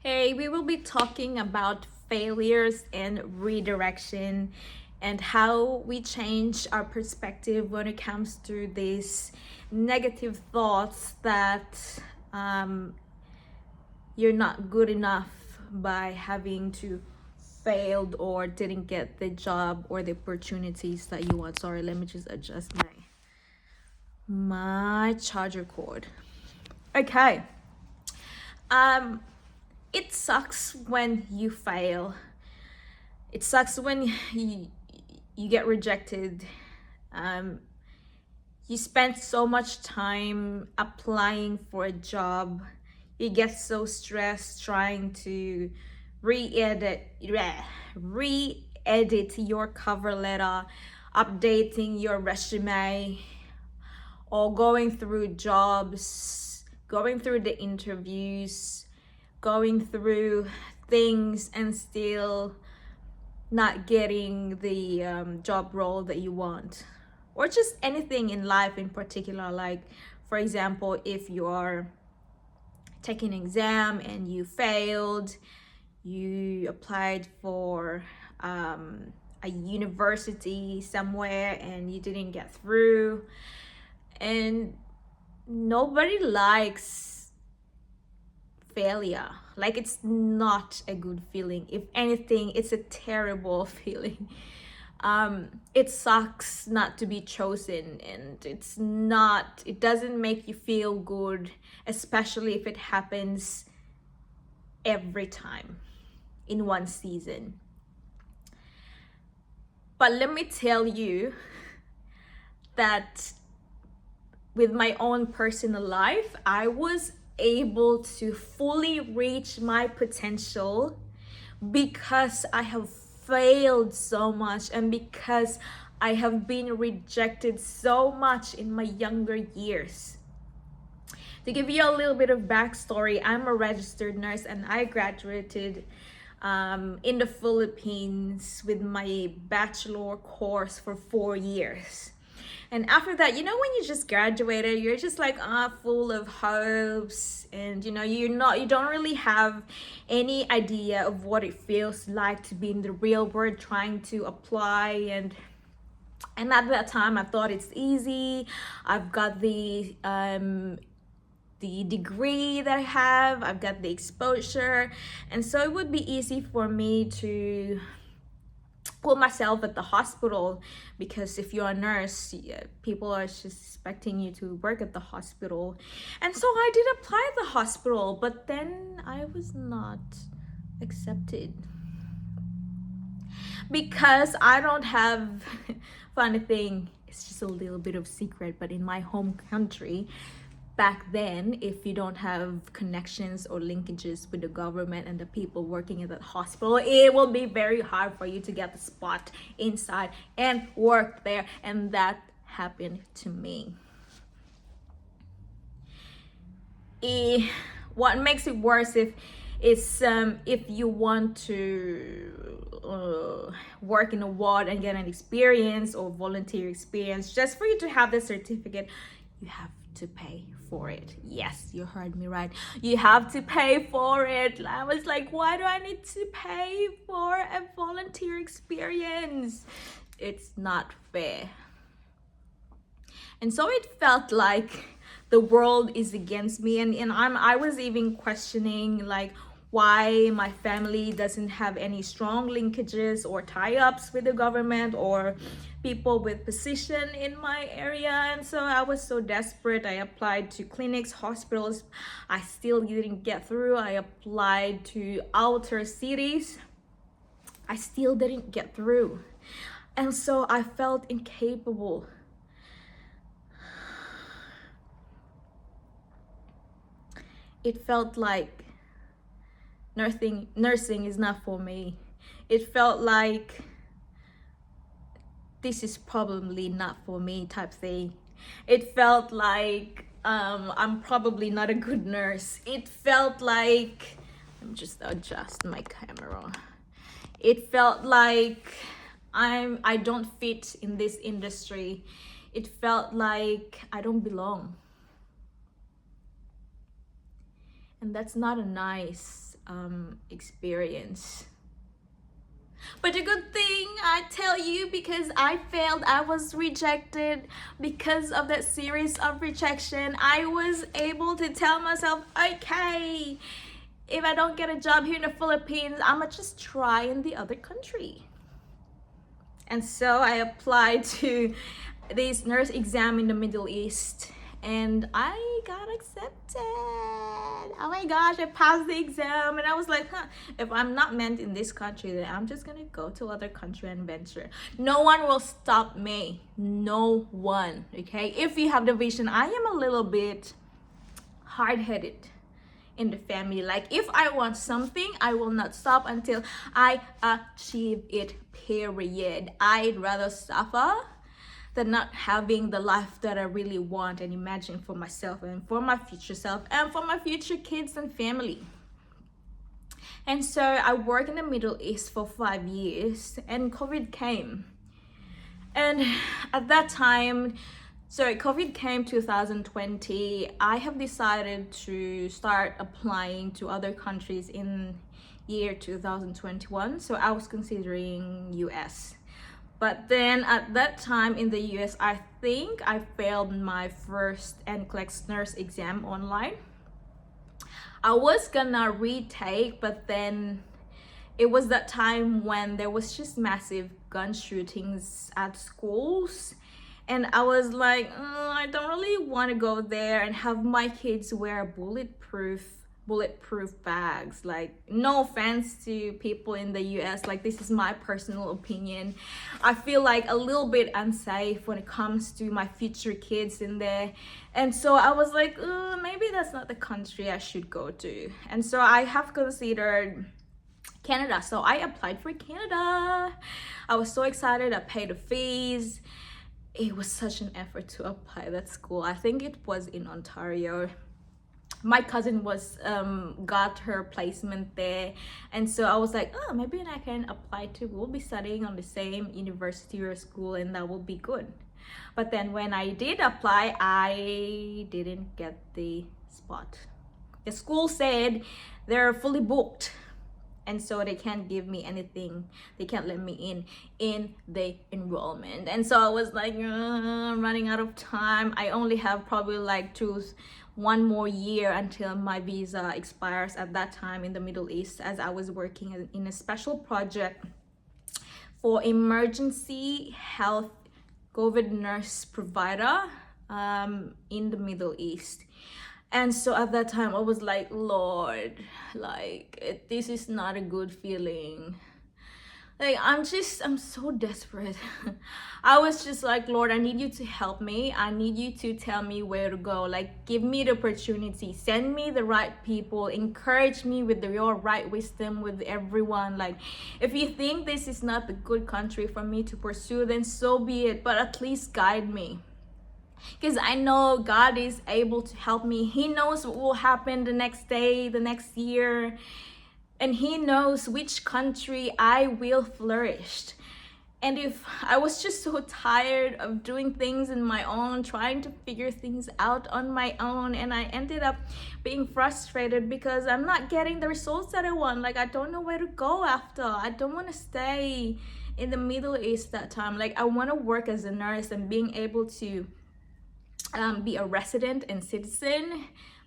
Hey, we will be talking about failures and redirection and how we change our perspective when it comes to these negative thoughts that um, you're not good enough by having to failed or didn't get the job or the opportunities that you want. Sorry, let me just adjust my charger cord. Okay. Um it sucks when you fail. It sucks when you get rejected. Um, you spend so much time applying for a job. You get so stressed trying to re-edit, re-edit your cover letter, updating your resume, or going through jobs, going through the interviews, going through things and still not getting the job role that you want, or just anything in life in particular. Like, for example, if you are taking an exam and you failed, you applied for a university somewhere and you didn't get through, and nobody likes failure. Like, it's not a good feeling. If anything, it's a terrible feeling. It sucks not to be chosen, and it doesn't make you feel good, especially if it happens every time in one season. But let me tell you that with my own personal life, I was able to fully reach my potential because I have failed so much and because I have been rejected so much in my younger years. To give you a little bit of backstory, I'm a registered nurse and I graduated in the Philippines with my bachelor course for 4 years. And after that, when you just graduated, you're just like full of hopes, and you don't really have any idea of what it feels like to be in the real world trying to apply. And at that time, I thought it's easy. I've got the degree that I have, I've got the exposure, and so it would be easy for me to put myself at the hospital, because if you're a nurse, people are just expecting you to work at the hospital. And so I did apply at the hospital, but then I was not accepted because I don't have funny thing, it's just a little bit of secret, but in my home country back then, if you don't have connections or linkages with the government and the people working at that hospital, it will be very hard for you to get the spot inside and work there. And that happened to me. What makes it worse if you want to work in a ward and get an experience or volunteer experience, just for you to have the certificate, you have to pay for it. Yes, you heard me right. You have to pay for it. I was like, why do I need to pay for a volunteer experience? It's not fair. And so it felt like the world is against me, and I was even questioning, like, why my family doesn't have any strong linkages or tie-ups with the government or people with position in my area. And so I was so desperate. I applied to clinics, hospitals. I still didn't get through. I applied to outer cities. I still didn't get through. And so I felt incapable. It felt like nursing is not for me. It felt like this is probably not for me type thing. It felt like I'm probably not a good nurse. It felt like, let me just adjust my camera. It felt like I don't fit in this industry. It felt like I don't belong. And that's not a nice experience. But the good thing, I tell you, because I failed, I was rejected because of that series of rejection, I was able to tell myself, okay, if I don't get a job here in the Philippines, I'ma just try in the other country. And so I applied to this nurse exam in the Middle East, and I got accepted. Oh my gosh, I passed the exam, and I was like, if I'm not meant in this country, then I'm just gonna go to other country and venture. No one will stop me. No one, okay? If you have the vision, I am a little bit hard-headed in the family. Like, if I want something, I will not stop until I achieve it, period. I'd rather suffer than not having the life that I really want and imagine for myself and for my future self and for my future kids and family. And so I worked in the Middle East for 5 years, and COVID came. And at that time, so COVID came 2020, I have decided to start applying to other countries in year 2021. So I was considering US. But then at that time in the US, I think I failed my first NCLEX nurse exam online. I was gonna retake, but then it was that time when there was just massive gun shootings at schools. And I was like, I don't really want to go there and have my kids wear bulletproof bags. Like, no offense to people in the US, like, this is my personal opinion. I feel like a little bit unsafe when it comes to my future kids in there. And so I was like, maybe that's not the country I should go to. And so I have considered Canada. So I applied for Canada. I was so excited. I paid the fees. It was such an effort to apply that school. I think it was in Ontario. My cousin was got her placement there, and so I was like, maybe I can apply to, we'll be studying on the same university or school, and that will be good. But then when I did apply, I didn't get the spot. The school said they're fully booked, and so they can't give me anything. They can't let me in the enrollment. And so I was like, I'm running out of time. I only have probably like one more year until my visa expires at that time in the Middle East, as I was working in a special project for emergency health COVID nurse provider in the Middle East. And so at that time I was like, Lord, like, this is not a good feeling. Like, I'm so desperate. I was just like, Lord, I need you to help me. I need you to tell me where to go. Like, give me the opportunity. Send me the right people. Encourage me with your right wisdom with everyone. Like, if you think this is not the good country for me to pursue, then so be it. But at least guide me. Because I know God is able to help me. He knows what will happen the next day, the next year. And He knows which country I will flourish. And if I was just so tired of doing things on my own, trying to figure things out on my own, and I ended up being frustrated because I'm not getting the results that I want. Like, I don't know where to go after. I don't want to stay in the Middle East that time. Like, I want to work as a nurse and being able to be a resident and citizen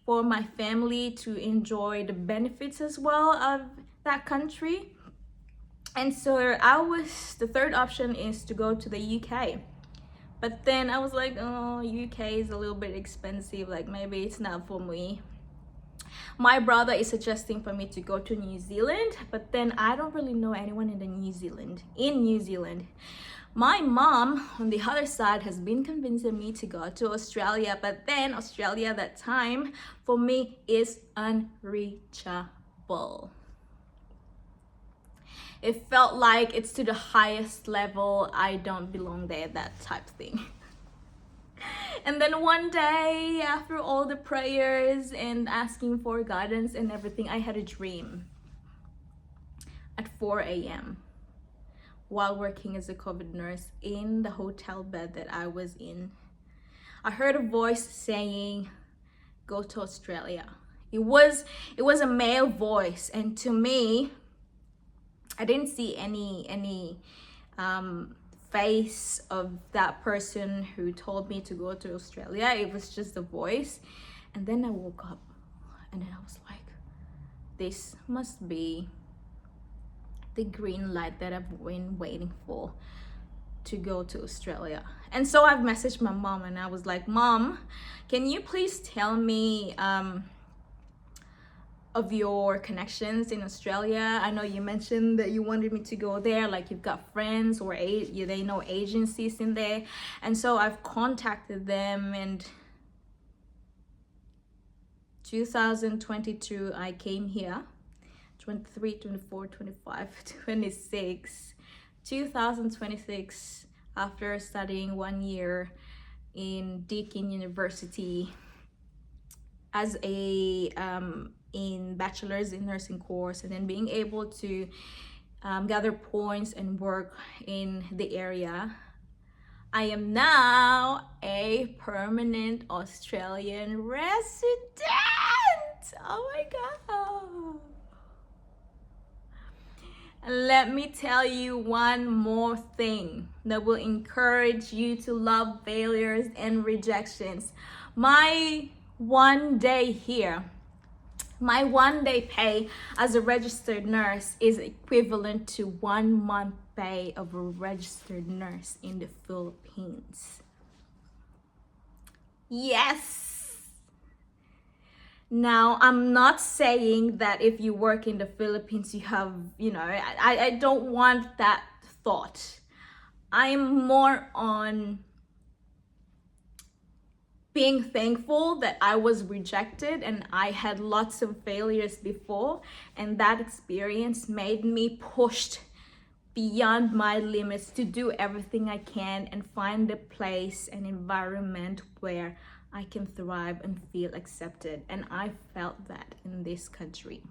for my family to enjoy the benefits as well of that country. And so the third option is to go to the UK. But then I was like, UK is a little bit expensive, like maybe it's not for me. My brother is suggesting for me to go to New Zealand, but then I don't really know anyone in New Zealand. My mom, on the other side, has been convincing me to go to Australia, but then Australia that time, for me, is unreachable. It felt like it's to the highest level, I don't belong there, that type thing. And then one day, after all the prayers and asking for guidance and everything, I had a dream at 4 a.m. while working as a COVID nurse in the hotel bed that I was in. I heard a voice saying, go to Australia. It was a male voice, and to me, I didn't see any face of that person who told me to go to Australia. It was just a voice. And then I woke up and then I was like, this must be the green light that I've been waiting for to go to Australia. And so I've messaged my mom and I was like, Mom, can you please tell me of your connections in Australia? I know you mentioned that you wanted me to go there, like you've got friends or they know agencies in there. And so I've contacted them, and 2022 I came here, 23, 24, 25, 26. 2026, after studying 1 year in Deakin University as a in bachelor's in nursing course, and then being able to gather points and work in the area, I am now a permanent Australian resident. Oh my god. And let me tell you one more thing that will encourage you to love failures and rejections. My 1 day here, my 1 day pay as a registered nurse is equivalent to 1 month pay of a registered nurse in the Philippines. Yes. Now, I'm not saying that if you work in the Philippines, you have, I don't want that thought. I'm more on being thankful that I was rejected and I had lots of failures before, and that experience made me pushed beyond my limits to do everything I can and find a place, an environment where I can thrive and feel accepted. And I felt that in this country.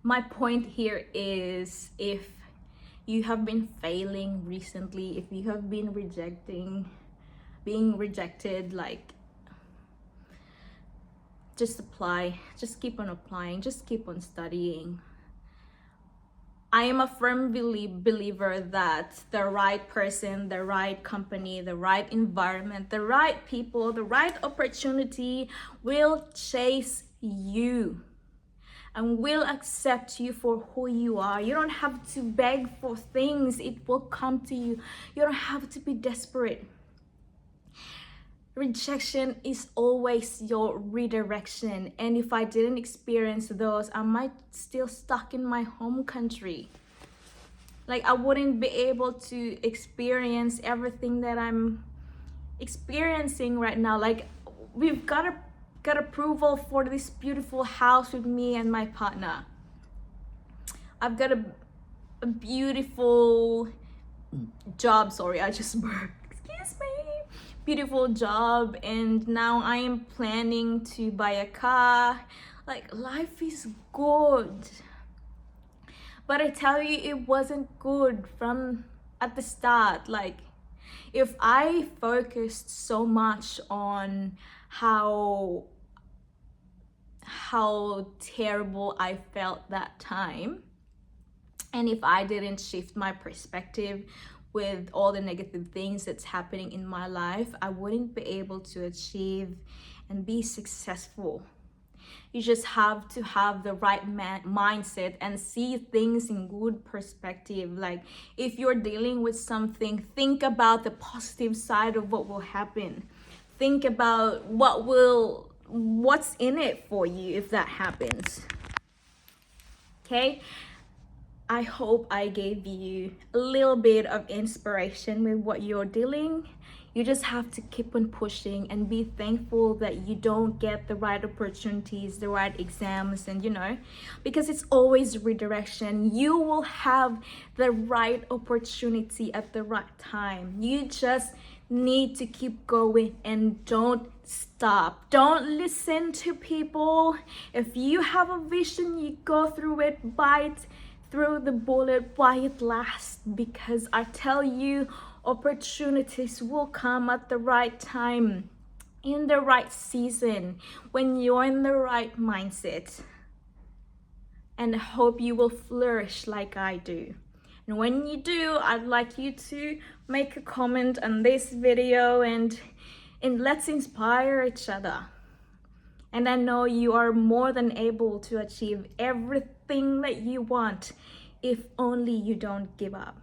My point here is, if you have been failing recently, if you have been being rejected, like, just apply, just keep on applying, just keep on studying. I am a firm believer that the right person, the right company, the right environment, the right people, the right opportunity will chase you and will accept you for who you are. You don't have to beg for things, it will come to you. You don't have to be desperate. Rejection is always your redirection, and if I didn't experience those, I might still stuck in my home country. Like, I wouldn't be able to experience everything that I'm experiencing right now. Like, we've got approval for this beautiful house with me and my partner. I've got a beautiful job. Sorry, I just burped. Excuse me. Beautiful job, and now I am planning to buy a car. Like, life is good. But I tell you, it wasn't good from at the start. Like, if I focused so much on how terrible I felt that time, and if I didn't shift my perspective with all the negative things that's happening in my life, I wouldn't be able to achieve and be successful. You just have to have the right mindset and see things in good perspective. Like, if you're dealing with something, think about the positive side of what will happen. Think about what's in it for you if that happens. Okay? I hope I gave you a little bit of inspiration with what you're dealing. You just have to keep on pushing and be thankful that you don't get the right opportunities, the right exams, and because it's always redirection. You will have the right opportunity at the right time. You just need to keep going and don't stop. Don't listen to people. If you have a vision, you go through it, bite through the bullet while it lasts, because I tell you, opportunities will come at the right time. in the right season, when you're in the right mindset. And I hope you will flourish like I do. And when you do, I'd like you to make a comment on this video and let's inspire each other. And I know you are more than able to achieve everything that you want if only you don't give up.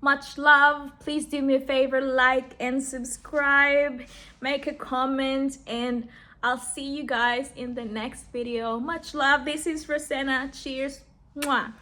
Much love. Please do me a favor, like and subscribe, make a comment, and I'll see you guys in the next video. Much love. This is Rosenna. Cheers. Mwah.